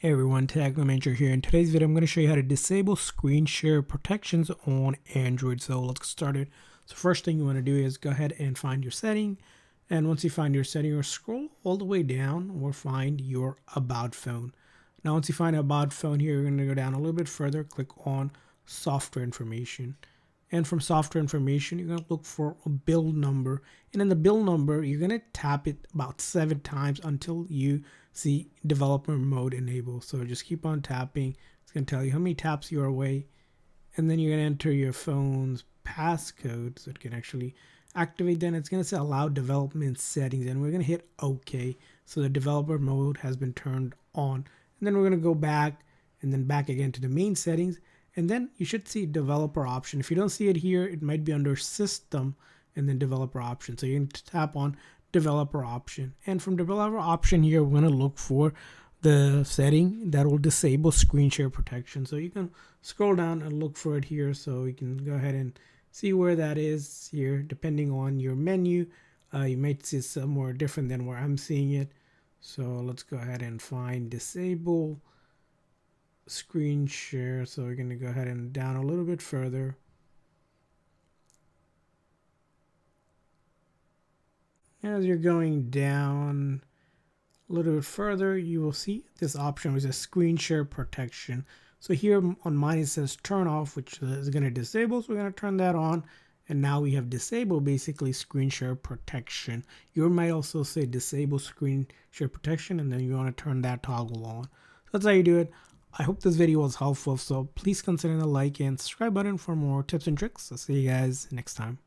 Hey everyone, TechnoManager here. In today's video, I'm going to show you how to disable screen share protections on Android. So let's get started. So first thing you want to do is go ahead and find your setting. And once you find your setting, or scroll all the way down or find your About Phone. Now, once you find About Phone here, you're going to go down a little bit further, click on Software Information. And from software information, you're going to look for a build number. And in the build number, you're going to tap it about 7 times until you see developer mode enabled. So just keep on tapping. It's going to tell you how many taps you're away. And then you're going to enter your phone's passcode so it can actually activate. Then it's going to say allow development settings. And we're going to hit OK. So the developer mode has been turned on. And then we're going to go back and then back again to the main settings. And then you should see developer option. If you don't see it here, it might be under system and then developer option. So you can tap on developer option. And from developer option here, we're going to look for the setting that will disable screen share protection. So you can scroll down and look for it here. So you can go ahead and see where that is here. Depending on your menu, you might see somewhere different than where I'm seeing it. So let's go ahead and find disable screen share. So we're going to go ahead and down a little bit further. As you're going down a little bit further, you will see this option which is screen share protection. So here on mine it says turn off, which is going to disable. So we're going to turn that on. And now we have disabled basically screen share protection. You might also say disable screen share protection, and then you want to turn that toggle on. So that's how you do it. I hope this video was helpful, so please consider the like and subscribe button for more tips and tricks. I'll see you guys next time.